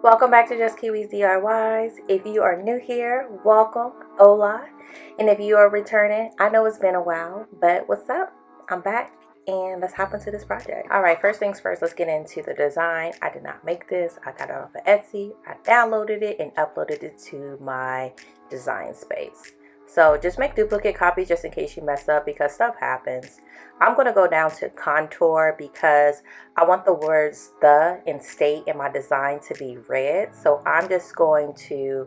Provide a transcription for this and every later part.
Welcome back to Just Kiwi's DIYs. If you are new here, welcome, hola. And if you are returning, I know it's been a while, but what's up? I'm back and let's hop into this project. All right, first things first, let's get into the design. I did not make this. I got it off of Etsy. I downloaded it and uploaded it to my design space. So just make duplicate copies just in case you mess up because stuff happens. I'm going to go down to contour because I want the words the and state in my design to be red. So I'm just going to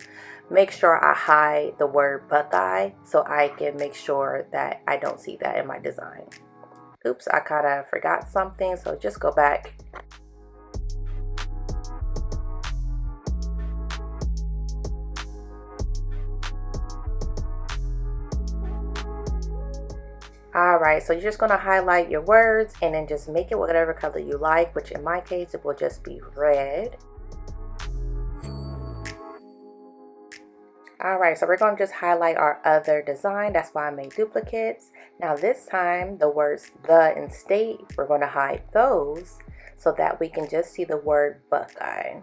make sure I hide the word Buckeye so I can make sure that I don't see that in my design. Oops, I kind of forgot something, so just go back. Alright, so you're just going to highlight your words and then just make it whatever color you like, which in my case it will just be red. Alright, so we're going to just highlight our other design. That's why I made duplicates. Now this time, the words the and state, we're going to hide those so that we can just see the word Buckeye.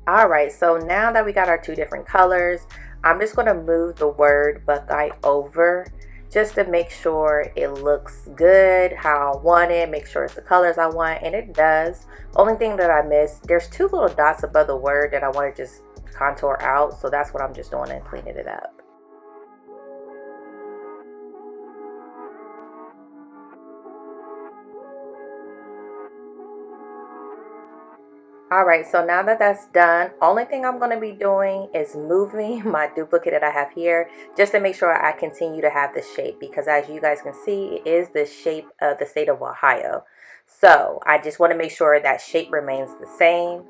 Alright, so now that we got our two different colors, I'm just going to move the word Buckeye over just to make sure it looks good how I want it, make sure it's the colors I want, and it does. Only thing that I missed, there's two little dots above the word that I want to just contour out, so that's what I'm just doing and cleaning it up. Alright, so now that that's done, only thing I'm going to be doing is moving my duplicate that I have here just to make sure I continue to have the shape, because as you guys can see, it is the shape of the state of Ohio. So I just want to make sure that shape remains the same,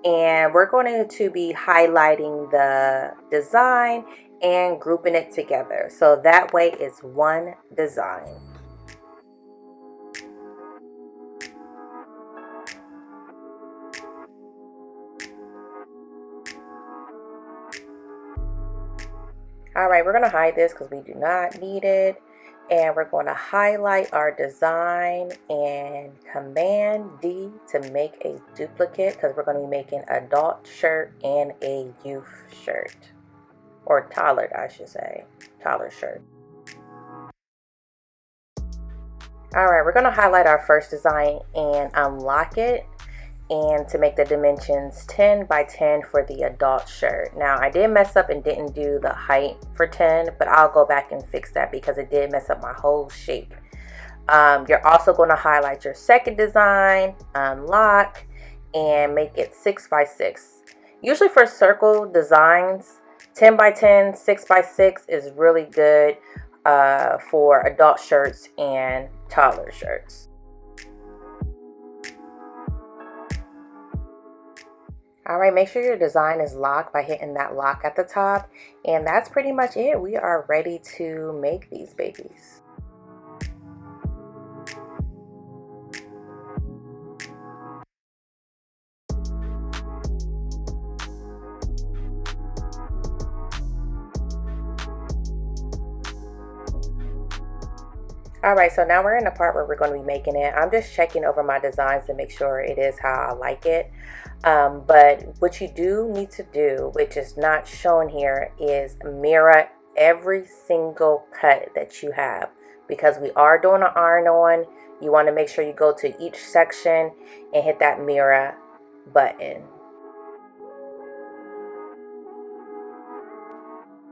and we're going to be highlighting the design and grouping it together so that way it's one design. Alright, we're going to hide this because we do not need it. And we're going to highlight our design and Command D to make a duplicate because we're going to be making an adult shirt and a youth shirt. Or toddler, I should say. Toddler shirt. Alright, we're going to highlight our first design and unlock it, and to make the dimensions 10 by 10 for the adult shirt. Now I did mess up and didn't do the height for 10, but I'll go back and fix that because it did mess up my whole shape. You're also going to highlight your second design, unlock, and make it 6 by 6. Usually for circle designs, 10 by 10, 6 by 6 is really good for adult shirts and toddler shirts. Alright, make sure your design is locked by hitting that lock at the top. And that's pretty much it. We are ready to make these babies. Alright, so now we're in the part where we're going to be making it. I'm just checking over my designs to make sure it is how I like it. But what you do need to do, which is not shown here, is mirror every single cut that you have. Because we are doing an iron-on, you want to make sure you go to each section and hit that mirror button.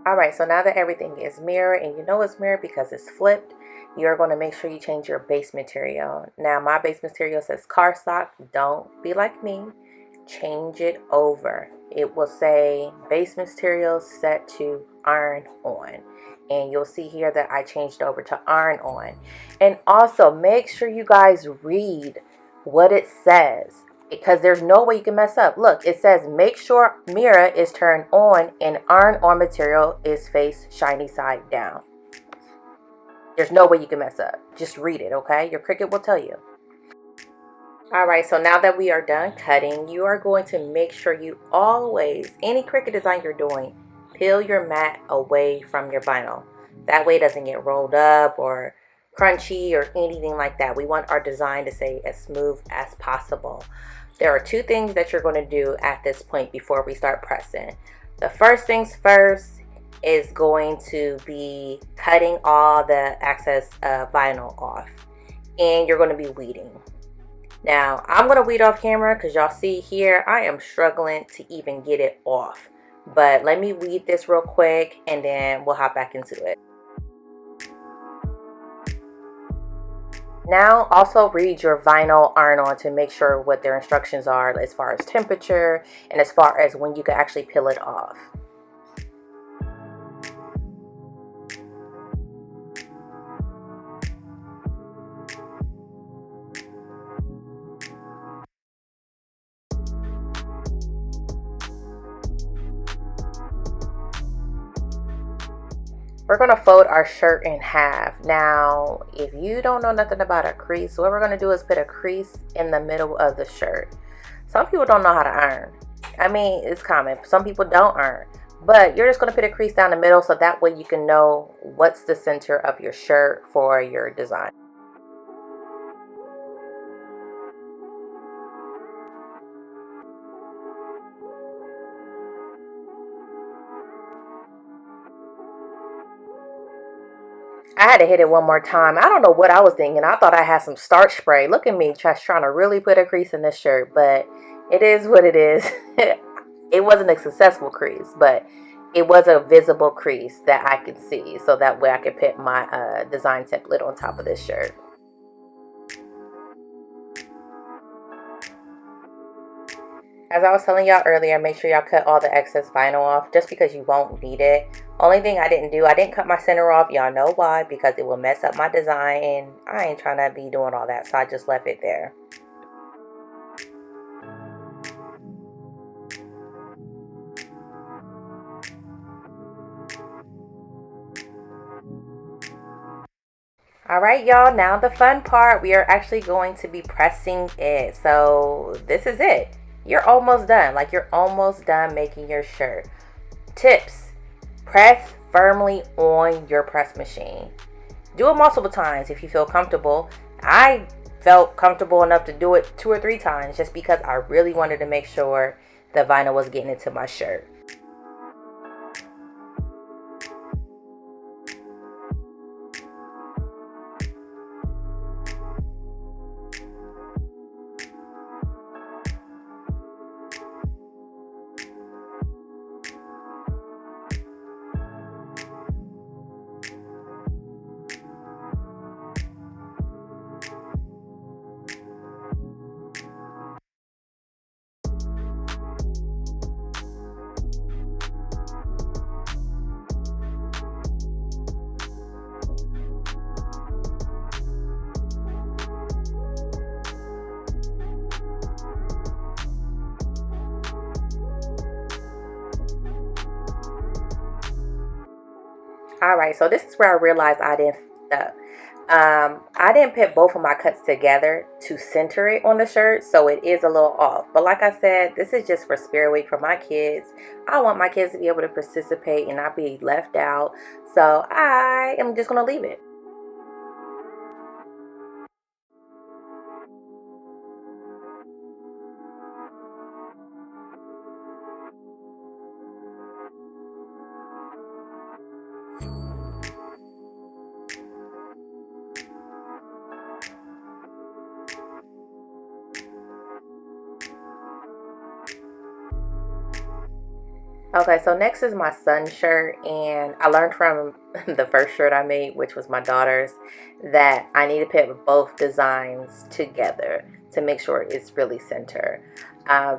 Alright, so now that everything is mirrored, and you know it's mirrored because it's flipped, you're going to make sure you change your base material. Now my base material says cardstock. Don't be like me. Change it over. It will say base material set to iron on. And you'll see here that I changed over to iron on. And also make sure you guys read what it says, because there's no way you can mess up. Look, it says make sure mirror is turned on and iron on material is face shiny side down. There's no way you can mess up. Just read it, okay? Your Cricut will tell you. Alright, so now that we are done cutting, you are going to make sure you always, any Cricut design you're doing, peel your mat away from your vinyl. That way it doesn't get rolled up or crunchy or anything like that. We want our design to stay as smooth as possible. There are two things that you're going to do at this point before we start pressing. The first things first is going to be cutting all the excess vinyl off, and you're going to be weeding. Now, I'm going to weed off camera because y'all see here, I am struggling to even get it off. But let me weed this real quick and then we'll hop back into it. Now, also read your vinyl iron-on to make sure what their instructions are as far as temperature and as far as when you can actually peel it off. We're going to fold our shirt in half. Now, if you don't know nothing about a crease, what we're going to do is put a crease in the middle of the shirt. Some people don't know how to iron. I mean, it's common. Some people don't iron. But you're just going to put a crease down the middle so that way you can know what's the center of your shirt for your design. I had to hit it one more time. I don't know what I was thinking. I thought I had some starch spray. Look at me just trying to really put a crease in this shirt. But it is what it is. It wasn't a successful crease, but it was a visible crease that I could see. So that way I could put my design template on top of this shirt. As I was telling y'all earlier, make sure y'all cut all the excess vinyl off just because you won't need it. Only thing I didn't do, I didn't cut my center off. Y'all know why, because it will mess up my design and I ain't trying to be doing all that, so I just left it there. Alright y'all, now the fun part, we are actually going to be pressing it. So this is it. You're almost done. Like, you're almost done making your shirt. Tips: press firmly on your press machine. Do it multiple times if you feel comfortable. I felt comfortable enough to do it 2 or 3 times just because I really wanted to make sure the vinyl was getting into my shirt. Alright, so this is where I realized I didn't I didn't put both of my cuts together to center it on the shirt, so it is a little off. But like I said, this is just for Spirit Week for my kids. I want my kids to be able to participate and not be left out, so I am just going to leave it. Okay, so next is my son's shirt, and I learned from the first shirt I made, which was my daughter's, that I need to put both designs together to make sure it's really center.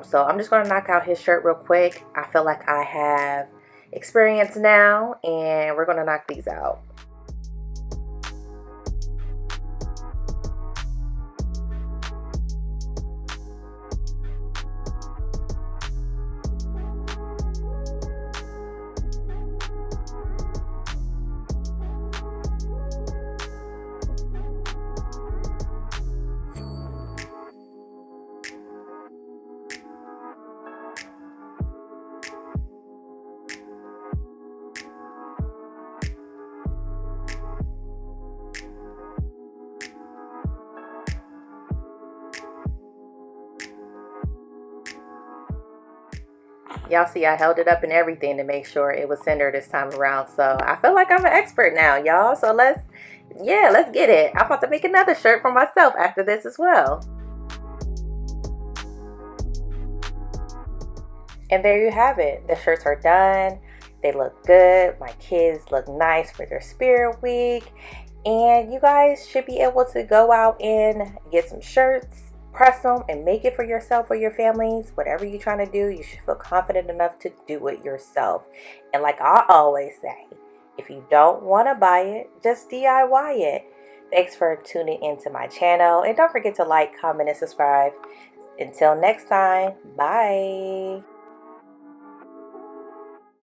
So I'm just going to knock out his shirt real quick. I feel like I have experience now, and we're going to knock these out. Y'all see I held it up and everything to make sure it was centered this time around. So I feel like I'm an expert now, y'all. So let's get it. I'm about to make another shirt for myself after this as well. And there you have it. The shirts are done. They look good. My kids look nice for their spirit week. And you guys should be able to go out and get some shirts, press them, and make it for yourself or your families. Whatever you're trying to do, you should feel confident enough to do it yourself. And like I always say, if you don't want to buy it, just DIY it. Thanks for tuning into my channel. And don't forget to like, comment, and subscribe. Until next time, bye.